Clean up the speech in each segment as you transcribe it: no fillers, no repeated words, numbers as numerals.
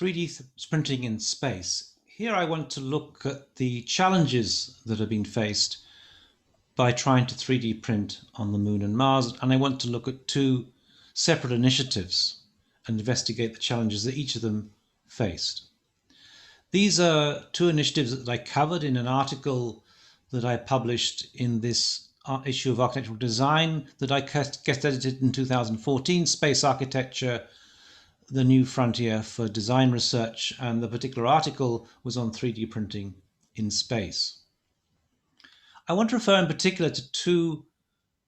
3D printing in space. Here I want to look at the challenges that have been faced by trying to 3D print on the Moon and Mars, and I want to look at two separate initiatives and investigate the challenges that each of them faced. These are two initiatives that I covered in an article that I published in this issue of Architectural Design that I guest edited in 2014, Space Architecture, the New Frontier for Design Research, and the particular article was on 3D printing in space. I want to refer in particular to two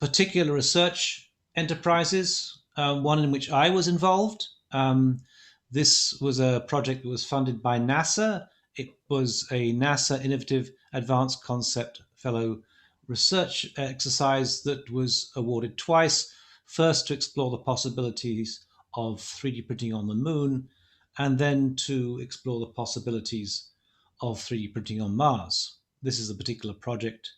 particular research enterprises, one in which I was involved. This was a project that was funded by NASA. It was a NASA Innovative Advanced Concept Fellow research exercise that was awarded twice, first to explore the possibilities of 3D printing on the Moon, and then to explore the possibilities of 3D printing on Mars. This is a particular project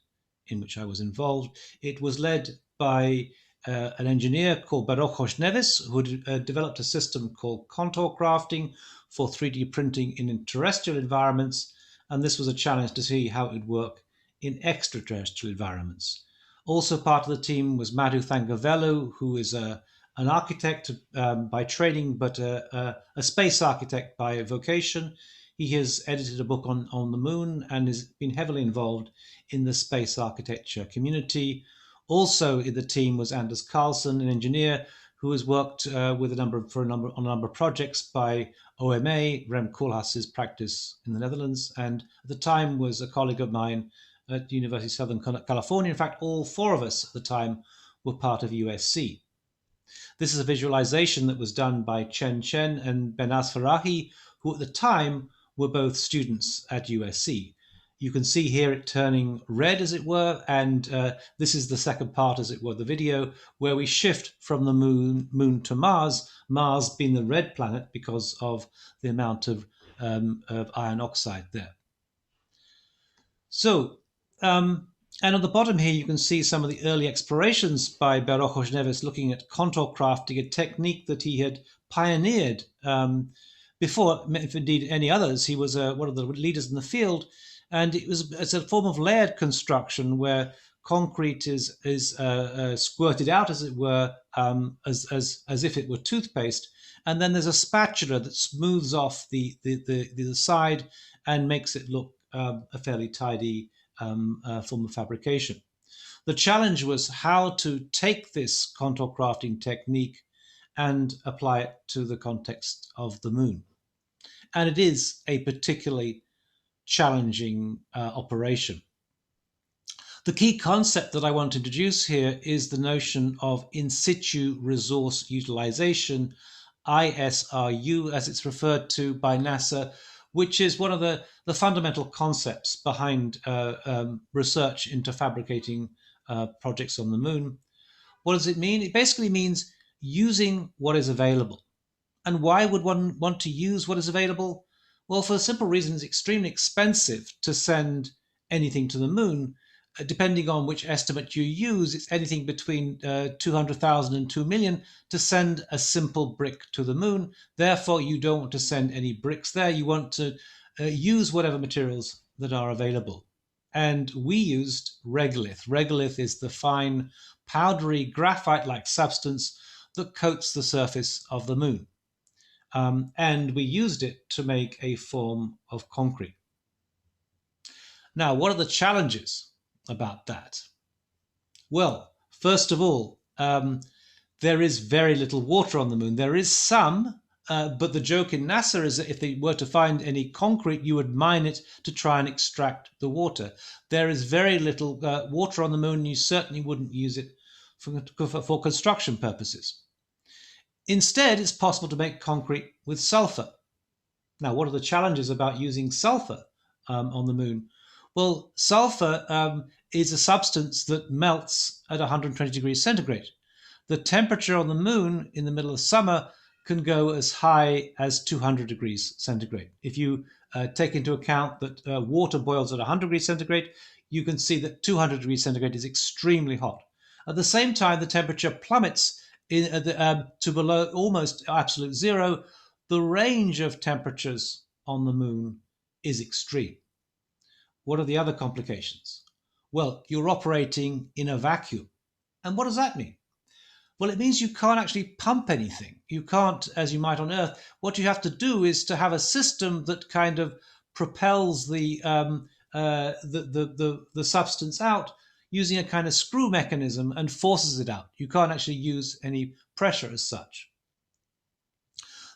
in which I was involved. It was led by an engineer called Barojos Neves, who developed a system called contour crafting for 3D printing in terrestrial environments, and this was a challenge to see how it would work in extraterrestrial environments. Also part of the team was Madhu Thangavellu, who is an architect by training, but a space architect by vocation. He has edited a book on the Moon and has been heavily involved in the space architecture community. Also in the team was Anders Carlson, an engineer who has worked with on a number of projects by OMA, Rem Koolhaas's practice in the Netherlands, and at the time was a colleague of mine at the University of Southern California. In fact, all four of us at the time were part of USC. This is a visualization that was done by Chen Chen and Behnaz Farahi, who at the time were both students at USC. You can see here it turning red, as it were, and this is the second part, as it were, the video, where we shift from the moon to Mars, Mars being the red planet because of the amount of iron oxide there. So, and on the bottom here, you can see some of the early explorations by Barojos Neves looking at contour crafting, a technique that he had pioneered before, if indeed any others. He was one of the leaders in the field, and it's a form of layered construction where concrete is squirted out, as it were, as if it were toothpaste, and then there's a spatula that smooths off the side and makes it look a fairly tidy form of fabrication. The challenge was how to take this contour crafting technique and apply it to the context of the Moon. And it is a particularly challenging operation. The key concept that I want to introduce here is the notion of in situ resource utilization, ISRU, as it's referred to by NASA, which is one of the fundamental concepts behind research into fabricating projects on the Moon. What does it mean? It basically means using what is available. And why would one want to use what is available? Well, for the simple reason it's extremely expensive to send anything to the Moon. Depending on which estimate you use, it's anything between 200,000 and 2 million to send a simple brick to the Moon. Therefore, you don't want to send any bricks there. You want to use whatever materials that are available. And we used Regolith. Regolith is the fine, powdery, graphite-like substance that coats the surface of the Moon. And we used it to make a form of concrete. Now, what are the challenges about that? Well, first of all, there is very little water on the Moon. There is some, but the joke in NASA is that if they were to find any concrete, you would mine it to try and extract the water. There is very little water on the Moon, and you certainly wouldn't use it for construction purposes. Instead, it's possible to make concrete with sulfur. Now, what are the challenges about using sulfur on the Moon? Well, sulfur is a substance that melts at 120 degrees centigrade. The temperature on the Moon in the middle of summer can go as high as 200 degrees centigrade. If you take into account that water boils at 100 degrees centigrade, you can see that 200 degrees centigrade is extremely hot. At the same time, the temperature plummets to below almost absolute zero the range of temperatures on the moon is extreme. What are the other complications? Well, you're operating in a vacuum. And what does that mean? Well, it means you can't actually pump anything. You can't, as you might on Earth. What you have to do is to have a system that kind of propels the substance out using a kind of screw mechanism and forces it out. You can't actually use any pressure as such.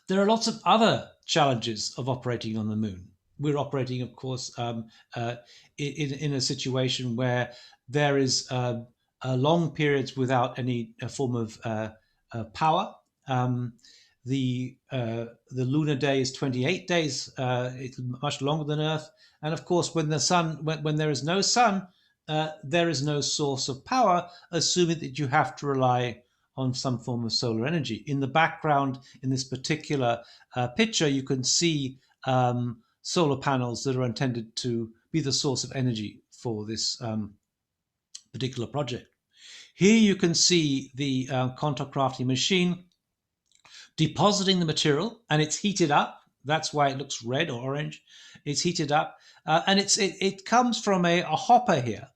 There are lots of other challenges of operating on the moon. We're operating, of course, in a situation where there is long periods without any form of power. The lunar day is 28 days. It's much longer than Earth. And of course, when there is no sun, there is no source of power, assuming that you have to rely on some form of solar energy. In the background, in this particular picture, you can see solar panels that are intended to be the source of energy for this particular project. Here you can see the contour crafting machine depositing the material, and it's heated up. That's why it looks red or orange. It's heated up, and it comes from a hopper here,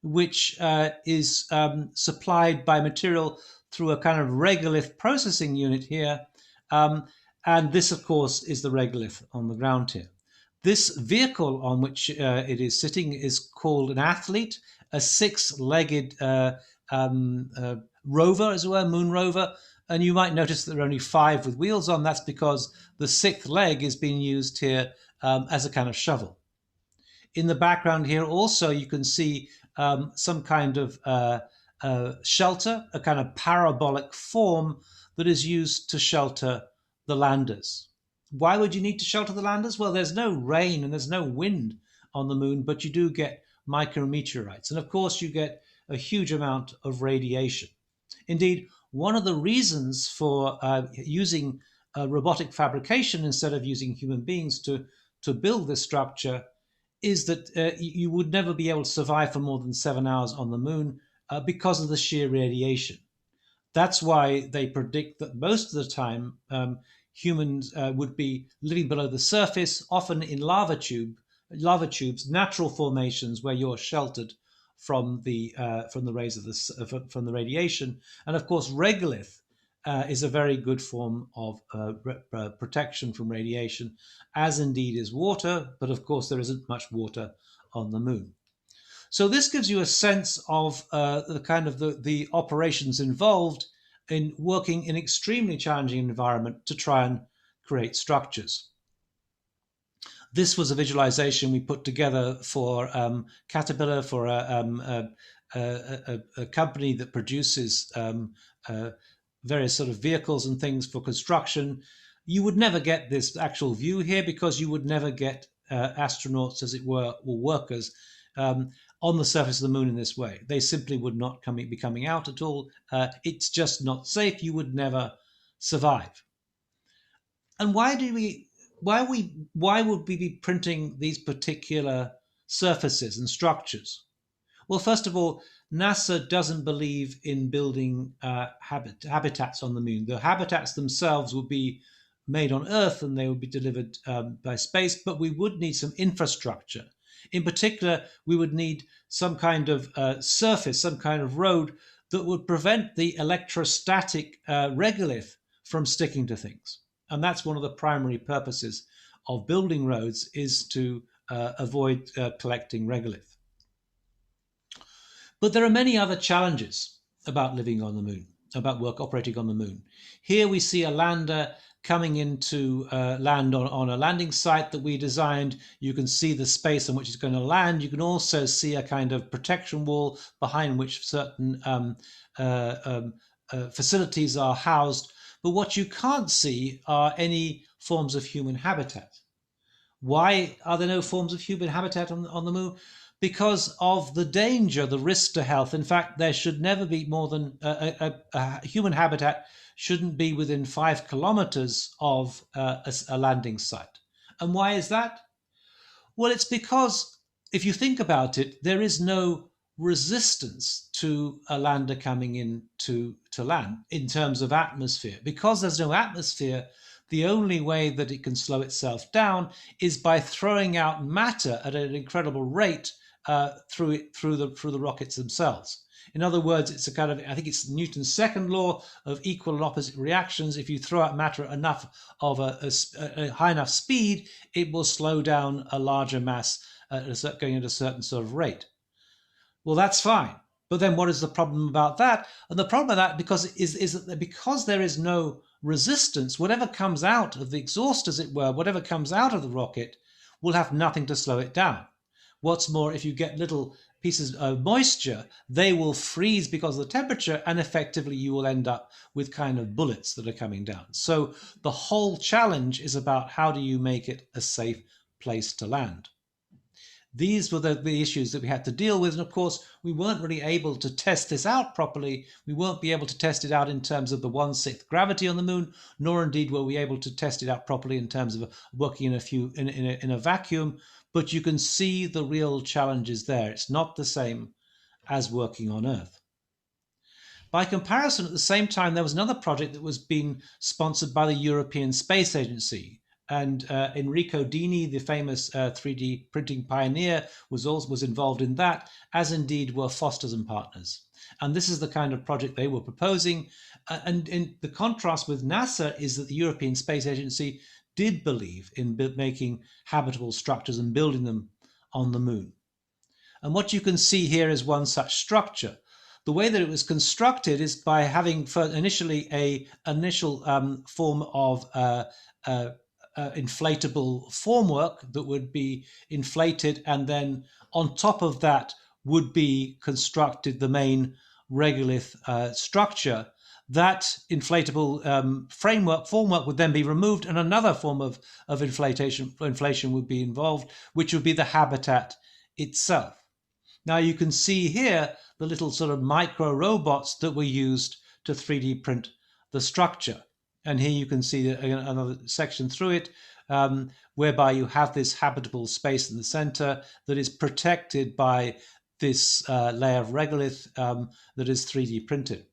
which is supplied by material through a kind of regolith processing unit here. And this, of course, is the regolith on the ground here. This vehicle on which it is sitting is called an athlete, a six-legged rover, as it were, moon rover. And you might notice that there are only 5 with wheels on. That's because the 6th leg is being used here as a kind of shovel. In the background here also you can see some kind of shelter, a kind of parabolic form that is used to shelter the landers. Why would you need to shelter the landers? Well, there's no rain and there's no wind on the moon, but you do get micrometeorites. And of course, you get a huge amount of radiation. Indeed, one of the reasons for using robotic fabrication instead of using human beings to build this structure is that you would never be able to survive for more than 7 hours on the moon because of the sheer radiation. That's why they predict that most of the time humans would be living below the surface, often in lava tubes, natural formations where you're sheltered from the rays of from the radiation. And of course, regolith is a very good form of protection from radiation, as indeed is water. But of course, there isn't much water on the moon. So this gives you a sense of the kind of the operations involved in working in extremely challenging environment to try and create structures. This was a visualization we put together for Caterpillar, for a company that produces various sort of vehicles and things for construction. You would never get this actual view here because you would never get astronauts, as it were, or workers on the surface of the moon in this way. They simply would not be coming out at all. It's just not safe. You would never survive. And why would we be printing these particular surfaces and structures? Well, first of all, NASA doesn't believe in building habitats on the moon. The habitats themselves would be made on Earth and they would be delivered by space, but we would need some infrastructure. In particular, we would need some kind of surface, some kind of road that would prevent the electrostatic regolith from sticking to things. And that's one of the primary purposes of building roads, is to avoid collecting regolith. But there are many other challenges about living on the moon, about operating on the moon. Here we see a lander coming into land on a landing site that we designed. You can see the space on which it's going to land. You can also see a kind of protection wall behind which certain facilities are housed. But what you can't see are any forms of human habitat. Why are there no forms of human habitat on the moon? Because of the danger, the risk to health. In fact, there should never be more than a human habitat shouldn't be within 5 kilometers of a landing site. And why is that? Well, it's because if you think about it, there is no resistance to a lander coming in to land in terms of atmosphere. Because there's no atmosphere, the only way that it can slow itself down is by throwing out matter at an incredible rate through the rockets themselves. In other words, it's a kind of, I think it's Newton's second law of equal and opposite reactions. If you throw out matter at enough of a high enough speed, it will slow down a larger mass going at a certain sort of rate. Well, that's fine. But then what is the problem about that? And the problem with that is that because there is no resistance, whatever comes out of the exhaust, as it were, whatever comes out of the rocket will have nothing to slow it down. What's more, if you get little pieces of moisture, they will freeze because of the temperature, and effectively you will end up with kind of bullets that are coming down. So the whole challenge is about how do you make it a safe place to land. These were the issues that we had to deal with. And of course, we weren't really able to test this out properly. We won't be able to test it out in terms of the 1/6 gravity on the moon, nor indeed were we able to test it out properly in terms of working in a vacuum. But you can see the real challenges there. It's not the same as working on Earth. By comparison, at the same time, there was another project that was being sponsored by the European Space Agency. And Enrico Dini, the famous 3D printing pioneer, was involved in that, as indeed were Foster's and Partners. And this is the kind of project they were proposing. And in the contrast with NASA is that the European Space Agency did believe in making habitable structures and building them on the moon. And what you can see here is one such structure. The way that it was constructed is by having initially an initial form of inflatable formwork that would be inflated, and then on top of that would be constructed the main regolith structure. That inflatable formwork would then be removed, and another form of inflation would be involved, which would be the habitat itself. Now you can see here the little sort of micro robots that were used to 3D print the structure. And here you can see another section through it, whereby you have this habitable space in the center that is protected by this layer of regolith that is 3D printed.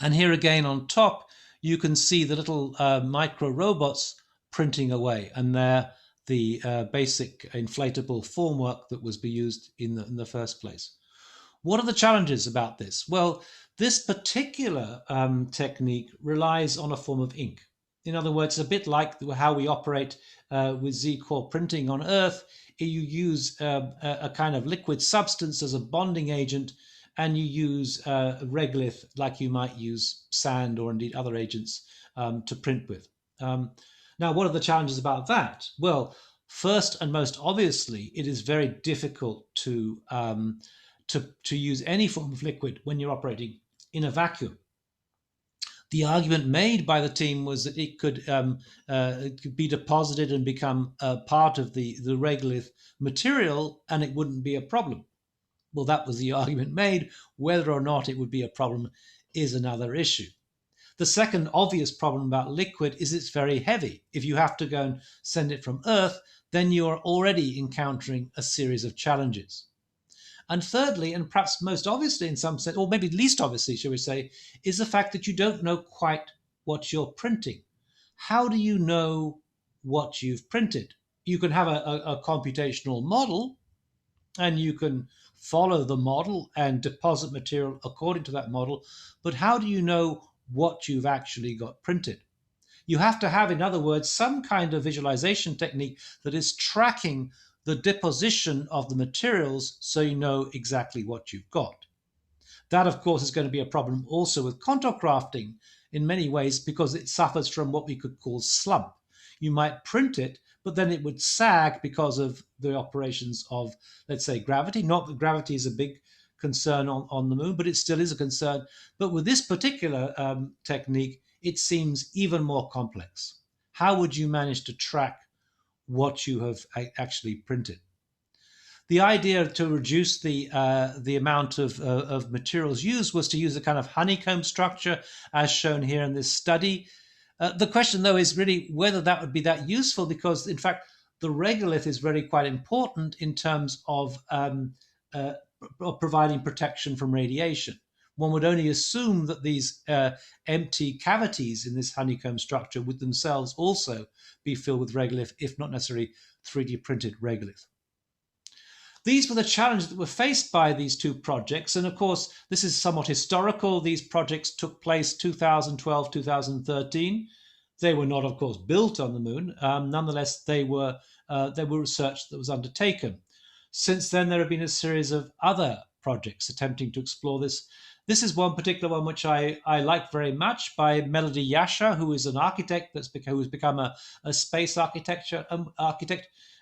And here again on top, you can see the little micro robots printing away, and they're the basic inflatable formwork that was used in the first place. What are the challenges about this? Well, this particular technique relies on a form of ink. In other words, a bit like how we operate with Z-core printing on Earth. You use a kind of liquid substance as a bonding agent, and you use regolith like you might use sand or indeed other agents to print with. Now, what are the challenges about that? Well, first and most obviously, it is very difficult to use any form of liquid when you're operating in a vacuum. The argument made by the team was that it could be deposited and become part of the regolith material, and it wouldn't be a problem. Well, that was the argument made. Whether or not it would be a problem is another issue. The second obvious problem about liquid is it's very heavy. If you have to go and send it from Earth, then you're already encountering a series of challenges. And thirdly, and perhaps most obviously in some sense, or maybe least obviously, shall we say, is the fact that you don't know quite what you're printing. How do you know what you've printed? You can have a computational model, and you can follow the model and deposit material according to that model, but how do you know what you've actually got printed? You have to have, in other words, some kind of visualization technique that is tracking the deposition of the materials so you know exactly what you've got. That, of course, is going to be a problem also with contour crafting in many ways, because it suffers from what we could call slump. You might print it, but then it would sag because of the operations of, let's say, gravity. Not that gravity is a big concern on the moon, but it still is a concern. But with this particular technique, it seems even more complex. How would you manage to track what you have actually printed? The idea to reduce the amount of materials used was to use a kind of honeycomb structure, as shown here in this study. The question, though, is really whether that would be that useful, because, in fact, the regolith is really quite important in terms of providing protection from radiation. one would only assume that these empty cavities in this honeycomb structure would themselves also be filled with regolith, if not necessarily 3D printed regolith. These were the challenges that were faced by these two projects. And of course, this is somewhat historical. These projects took place 2012, 2013. They were not, of course, built on the moon. Nonetheless, they were research that was undertaken. Since then, there have been a series of other projects attempting to explore this. This is one particular one which I like very much, by Melody Yasha, who is an architect who's become a space architect.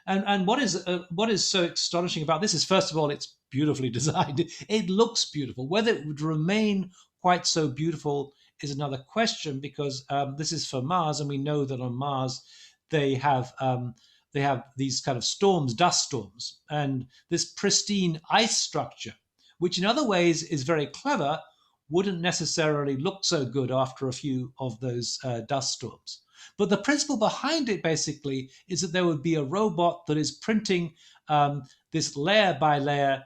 And what is so astonishing about this is, first of all, it's beautifully designed. It looks beautiful. Whether it would remain quite so beautiful is another question, because this is for Mars, and we know that on Mars they have these kind of storms, dust storms, and this pristine ice structure, which in other ways is very clever, wouldn't necessarily look so good after a few of those dust storms. But the principle behind it basically is that there would be a robot that is printing this layer by layer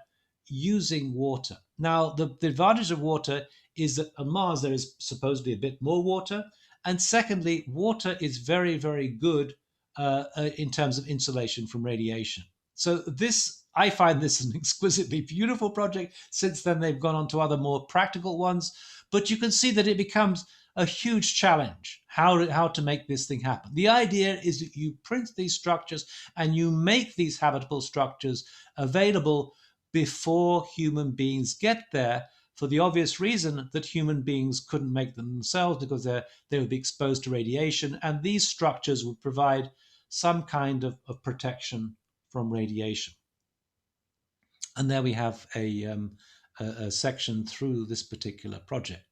using water. Now, the advantage of water is that on Mars there is supposedly a bit more water. And secondly, water is very, very good in terms of insulation from radiation. So I find this an exquisitely beautiful project. Since then, they've gone on to other more practical ones. But you can see that it becomes a huge challenge how to make this thing happen. The idea is that you print these structures and you make these habitable structures available before human beings get there, for the obvious reason that human beings couldn't make them themselves, because they would be exposed to radiation, and these structures would provide some kind of protection from radiation. And there we have a section through this particular project.